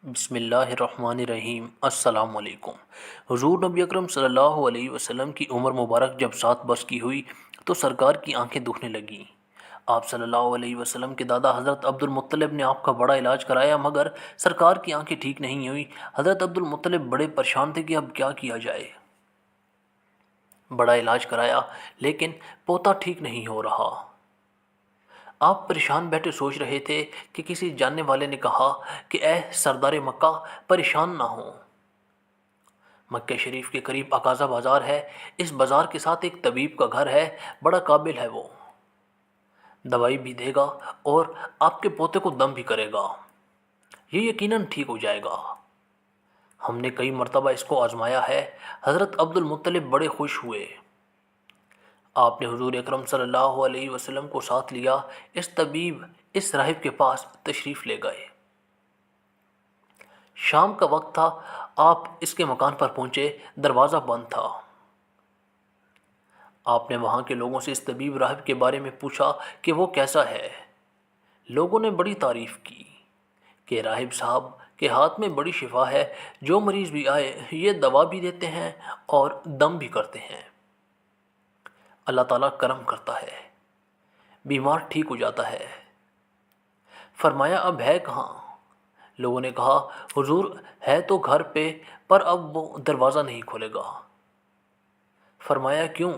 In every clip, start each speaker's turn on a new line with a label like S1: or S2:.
S1: بسم اللہ الرحمن الرحیم۔ السلام علیکم۔ حضور نبی اکرم صلی اللہ علیہ وسلم کی عمر مبارک جب 7 برس کی ہوئی تو سرکار کی آنکھیں دکھنے لگیں۔ آپ صلی اللہ علیہ وسلم کے دادا حضرت عبد المطلب نے آپ کا بڑا علاج کرایا مگر سرکار کی آنکھیں ٹھیک نہیں ہوئی۔ حضرت عبد المطلب بڑے پریشان تھے کہ اب کیا کیا جائے۔ بڑا علاج کرایا لیکن پوتا ٹھیک نہیں ہو رہا۔ آپ پریشان بیٹھے سوچ رہے تھے کہ کسی جاننے والے نے کہا کہ اے سردار مکہ، پریشان نہ ہوں۔ مکہ شریف کے قریب اقاضہ بازار ہے، اس بازار کے ساتھ ایک طبیب کا گھر ہے، بڑا قابل ہے، وہ دوائی بھی دے گا اور آپ کے پوتے کو دم بھی کرے گا، یہ یقیناً ٹھیک ہو جائے گا۔ ہم نے کئی مرتبہ اس کو آزمایا ہے۔ حضرت عبد المطلب بڑے خوش ہوئے۔ آپ نے حضور اکرم صلی اللہ علیہ وسلم کو ساتھ لیا، اس طبیب، اس راہب کے پاس تشریف لے گئے۔ شام کا وقت تھا، آپ اس کے مکان پر پہنچے، دروازہ بند تھا۔ آپ نے وہاں کے لوگوں سے اس طبیب راہب کے بارے میں پوچھا کہ وہ کیسا ہے۔ لوگوں نے بڑی تعریف کی کہ راہب صاحب کے ہاتھ میں بڑی شفا ہے، جو مریض بھی آئے یہ دوا بھی دیتے ہیں اور دم بھی کرتے ہیں۔ اللہ تعالیٰ کرم کرتا ہے، بیمار ٹھیک ہو جاتا ہے۔ فرمایا اب ہے کہاں؟ لوگوں نے کہا حضور ہے تو گھر پہ، پر اب وہ دروازہ نہیں کھولے گا۔ فرمایا کیوں؟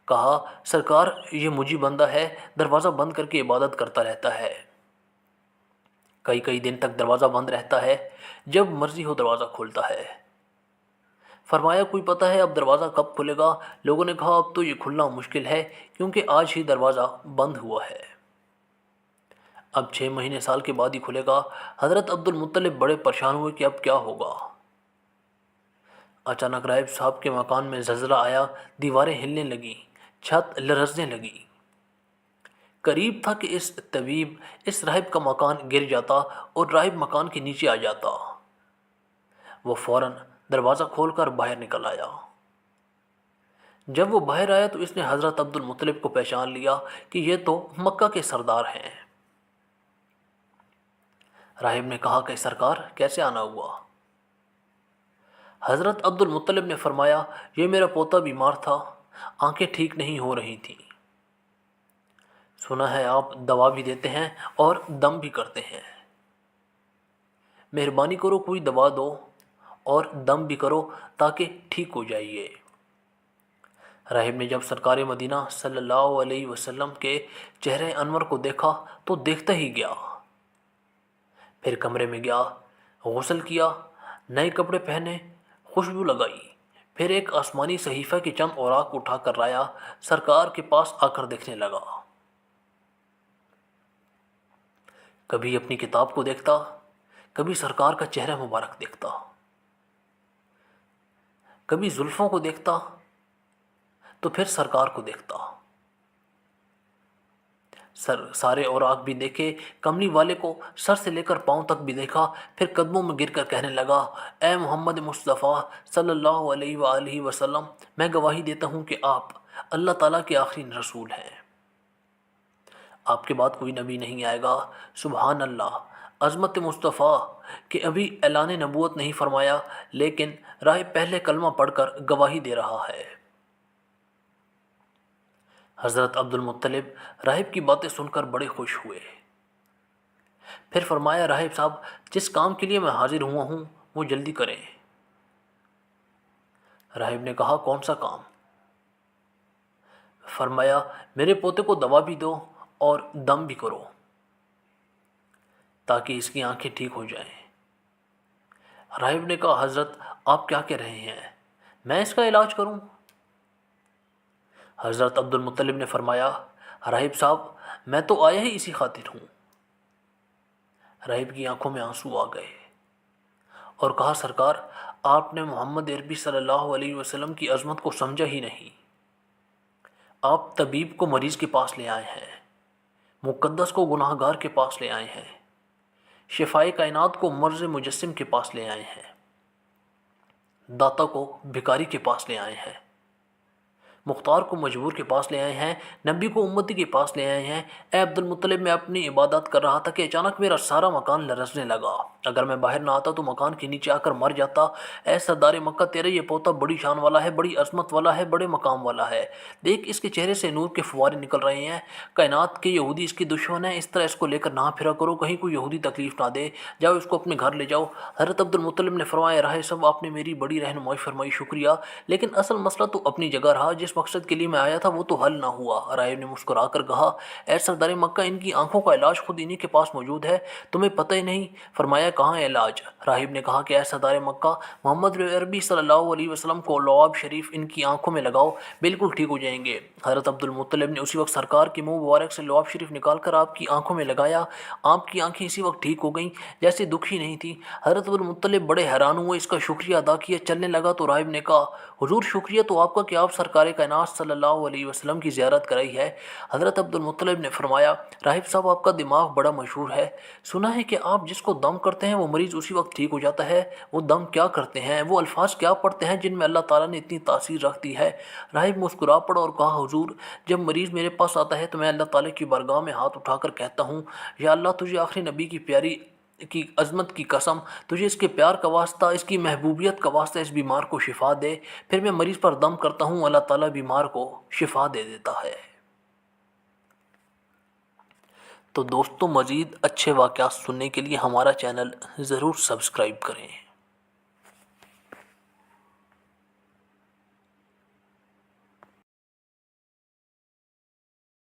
S1: کہا سرکار یہ مجھی بندہ ہے، دروازہ بند کر کے عبادت کرتا رہتا ہے، کئی کئی دن تک دروازہ بند رہتا ہے، جب مرضی ہو دروازہ کھولتا ہے۔ فرمایا کوئی پتہ ہے اب دروازہ کب کھلے گا؟ لوگوں نے کہا اب تو یہ کھلنا مشکل ہے کیونکہ آج ہی دروازہ بند ہوا ہے، اب 6 مہینے سال کے بعد ہی کھلے گا۔ حضرت عبد المطلب بڑے پریشان ہوئے کہ اب کیا ہوگا۔ اچانک راہب صاحب کے مکان میں زلزلہ آیا، دیواریں ہلنے لگیں، چھت لرزنے لگی۔ قریب تھا کہ اس طبیب، اس راہب کا مکان گر جاتا اور راہب مکان کے نیچے آ جاتا۔ وہ فوراً دروازہ کھول کر باہر نکل آیا۔ جب وہ باہر آیا تو اس نے حضرت عبد المطلب کو پہچان لیا کہ یہ تو مکہ کے سردار ہیں۔ راہب نے کہا کہ سرکار کیسے آنا ہوا؟ حضرت عبد المطلب نے فرمایا یہ میرا پوتا بیمار تھا، آنکھیں ٹھیک نہیں ہو رہی تھیں، سنا ہے آپ دوا بھی دیتے ہیں اور دم بھی کرتے ہیں، مہربانی کرو کوئی دوا دو اور دم بھی کرو تاکہ ٹھیک ہو جائیے۔ راہب نے جب سرکار مدینہ صلی اللہ علیہ وسلم کے چہرے انور کو دیکھا تو دیکھتا ہی گیا، پھر کمرے میں گیا، غسل کیا، نئے کپڑے پہنے، خوشبو لگائی، پھر ایک آسمانی صحیفہ کی چند اوراق اٹھا کر لایا، سرکار کے پاس آ کر دیکھنے لگا۔ کبھی اپنی کتاب کو دیکھتا، کبھی سرکار کا چہرہ مبارک دیکھتا، کبھی زلفوں کو دیکھتا تو پھر سرکار کو دیکھتا۔ سارے اوراق بھی دیکھے، کملی والے کو سر سے لے کر پاؤں تک بھی دیکھا، پھر قدموں میں گر کر کہنے لگا اے محمد مصطفیٰ صلی اللہ علیہ وآلہ وسلم، میں گواہی دیتا ہوں کہ آپ اللہ تعالیٰ کے آخری رسول ہیں، آپ کے بعد کوئی نبی نہیں آئے گا۔ سبحان اللہ، عظمت مصطفیٰ کہ ابھی اعلان نبوت نہیں فرمایا لیکن راہ پہلے کلمہ پڑھ کر گواہی دے رہا ہے۔ حضرت عبد المطلب راہب کی باتیں سن کر بڑے خوش ہوئے۔ پھر فرمایا راہب صاحب جس کام کے لیے میں حاضر ہوا ہوں وہ جلدی کریں۔ راہب نے کہا کون سا کام؟ فرمایا میرے پوتے کو دوا بھی دو اور دم بھی کرو تاکہ اس کی آنکھیں ٹھیک ہو جائیں۔ راہب نے کہا حضرت آپ کیا کہہ رہے ہیں، میں اس کا علاج کروں؟ حضرت عبد المطلب نے فرمایا راہب صاحب میں تو آیا ہی اسی خاطر ہوں۔ راہب کی آنکھوں میں آنسو آ گئے اور کہا سرکار آپ نے محمد عربی صلی اللہ علیہ وسلم کی عظمت کو سمجھا ہی نہیں، آپ طبیب کو مریض کے پاس لے آئے ہیں، مقدس کو گناہ گار کے پاس لے آئے ہیں، شفائے کائنات کو مرض مجسم کے پاس لے آئے ہیں، داتا کو بھکاری کے پاس لے آئے ہیں، مختار کو مجبور کے پاس لے آئے ہیں، نبی کو امتی کے پاس لے آئے ہیں۔ اے عبد المطلب، میں اپنی عبادت کر رہا تھا کہ اچانک میرا سارا مکان لرزنے لگا۔ اگر میں باہر نہ آتا تو مکان کے نیچے آ کر مر جاتا۔ اے سردار مکہ، تیرا یہ پوتا بڑی شان والا ہے، بڑی عظمت والا ہے، بڑے مقام والا ہے۔ دیکھ، اس کے چہرے سے نور کے فوارے نکل رہے ہیں۔ کائنات کے یہودی اس کی دشمن ہیں، اس طرح اس کو لے کر نہ پھرا کرو، کہیں کوئی یہودی تکلیف نہ دے۔ جاؤ، اس کو اپنے گھر لے جاؤ۔ حضرت عبد المطلب نے فرمایا، راہ صاحب، آپ نے میری بڑی رہنمائی فرمائی، شکریہ، لیکن اصل مسئلہ تو اپنی جگہ رہا، جس مقصد کے لیے میں آیا تھا وہ تو حل نہ ہوا۔ راہب نے مسکرا کر کہا، اے سردار مکہ، ان کی آنکھوں کا علاج خود انہی کے پاس موجود ہے، تمہیں پتہ ہی نہیں؟ فرمایا، کہاں ہے علاج؟ راہب نے کہا کہ اے سردار مکہ، محمد عربی صلی اللہ علیہ وسلم کو لعاب شریف ان کی آنکھوں میں لگاؤ، بالکل ٹھیک ہو جائیں گے۔ حضرت عبد المطلب نے اسی وقت سرکار کے منہ مبارک سے لعاب شریف نکال کر آپ کی آنکھوں میں لگایا۔ آپ کی آنکھیں اسی وقت ٹھیک ہو گئیں جیسے دکھ ہی نہیں تھی۔ حضرت عبد المطلب بڑے حیران ہوئے، اس کا شکریہ ادا کیا، چلنے لگا تو راہب نے کہا، حضور شکریہ تو آپ کا کہ آپ سرکار کائنات صلی اللہ علیہ وسلم کی زیارت کرائی ہے۔ حضرت عبد المطلب نے فرمایا، راہب صاحب، آپ کا دماغ بڑا مشہور ہے، سنا ہے کہ آپ جس کو دم کرتے ہیں وہ مریض اسی وقت ٹھیک ہو جاتا ہے۔ وہ دم کیا کرتے ہیں؟ وہ الفاظ کیا پڑھتے ہیں جن میں اللہ تعالیٰ نے اتنی تاثیر رکھ دی ہے؟ راہب مسکرا پڑا اور کہا، حضور، جب مریض میرے پاس آتا ہے تو میں اللہ تعالیٰ کی بارگاہ میں ہاتھ اٹھا کر کہتا ہوں، یا اللہ، تجھے آخری نبی کی پیاری کی عظمت کی قسم، تجھے اس کے پیار کا واسطہ، اس کی محبوبیت کا واسطہ اس بیمار کو شفا دے۔ پھر میں مریض پر دم کرتا ہوں، اللہ تعالیٰ بیمار کو شفا دے دیتا ہے۔ تو دوستوں، مزید اچھے واقعات سننے کے لیے ہمارا چینل ضرور سبسکرائب کریں۔